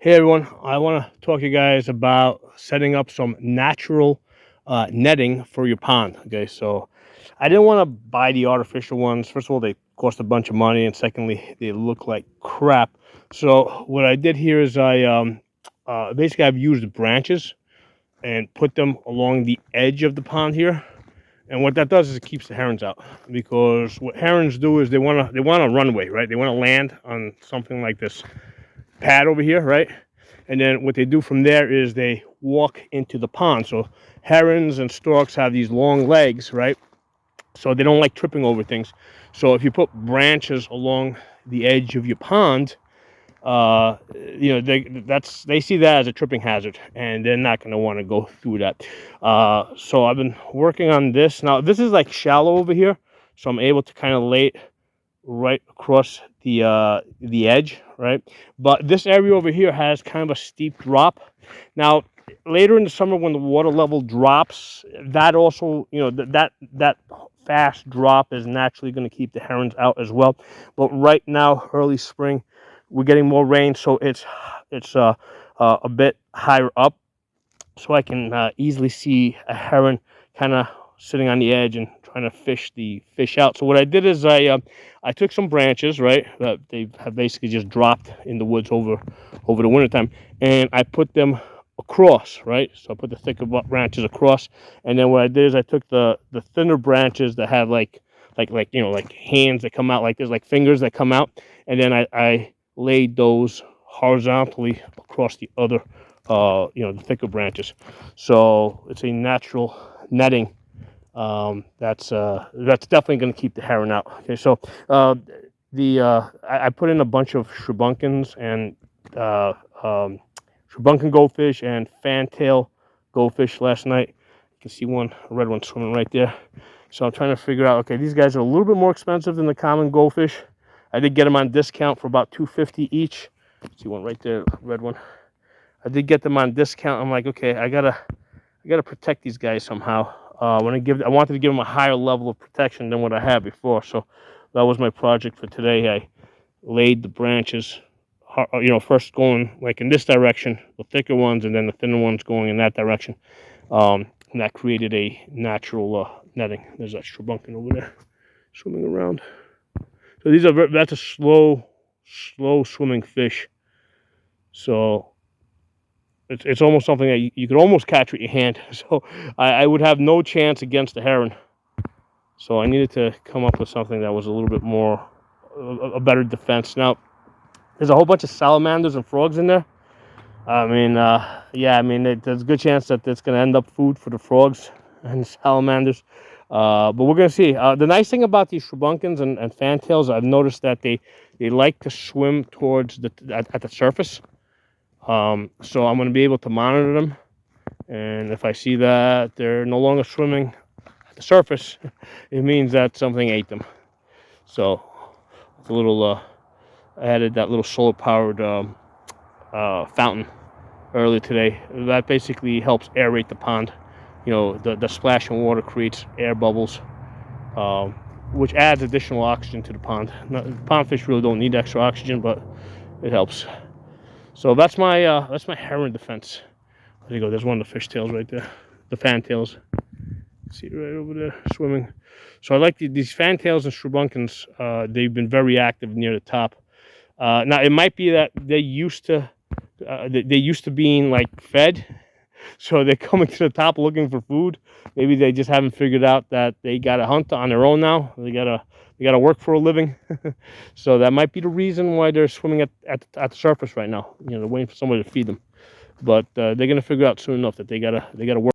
Hey everyone, I want to talk to you guys about setting up some natural netting for your pond. Okay, so I didn't want to buy the artificial ones. First of all, they cost a bunch of money, and secondly, they look like crap. So what I did here is basically I've used branches and put them along the edge of the pond here. And what that does is it keeps the herons out, because what herons do is they want a runway, right? They want to land on something like this pad over here, right? And then what they do from there is they walk into the pond. So herons and storks have these long legs, right? So they don't like tripping over things. So if you put branches along the edge of your pond, they see that as a tripping hazard, and they're not going to want to go through that. So I've been working on this. Now this is like shallow over here, so I'm able to kind of lay it right across the edge, right? But this area over here has kind of a steep drop. Now later in the summer, when the water level drops, that also, that fast drop is naturally going to keep the herons out as well. But right now, early spring, we're getting more rain, so it's a bit higher up, so I can easily see a heron kind of sitting on the edge and trying to fish the fish out. So what I did is I took some branches, right, that they have basically just dropped in the woods over the wintertime, and I put them across, right? So I put the thicker branches across, and then what I did is I took the thinner branches that have like hands that come out like this, like fingers that come out, and then I laid those horizontally across the other the thicker branches. So it's a natural netting that's definitely going to keep the heron out. Okay, so I put in a bunch of shrubbunkins and shrubunkin goldfish and fantail goldfish last night. You can see one red one swimming right there. So I'm trying to figure out, okay, these guys are a little bit more expensive than the common goldfish. I did get them on discount for about $2.50 each. See one right there, red one. I did get them on discount. I'm like, okay, I gotta protect these guys somehow. I wanted to give them a higher level of protection than what I had before. So that was my project for today. I laid the branches, first going like in this direction, the thicker ones, and then the thinner ones going in that direction. And that created a natural netting. There's that shrubunkin over there swimming around. So that's a slow swimming fish. So it's almost something that you could almost catch with your hand. So I would have no chance against the heron. So I needed to come up with something that was a little bit more, a better defense. Now, there's a whole bunch of salamanders and frogs in there. I mean, there's a good chance that it's going to end up food for the frogs and salamanders. But we're going to see. The nice thing about these shrubbunkins and fantails, I've noticed that they like to swim towards at the surface. So I'm going to be able to monitor them. And if I see that they're no longer swimming at the surface, it means that something ate them. So it's a little, I added that little solar-powered fountain earlier today. That basically helps aerate the pond. The splashing water creates air bubbles, which adds additional oxygen to the pond. Pond fish really don't need extra oxygen, but it helps. So that's my heron defense. There you go. There's one of the fish tails right there, the fantails. See it right over there swimming. So I like these fantails and shrubbunkins. They've been very active near the top. Now it might be that they used to being like fed, so they're coming to the top looking for food. Maybe they just haven't figured out that they got to hunt on their own now. They gotta work for a living. So that might be the reason why they're swimming at the surface right now. They're waiting for somebody to feed them. But they're gonna figure out soon enough that they gotta work.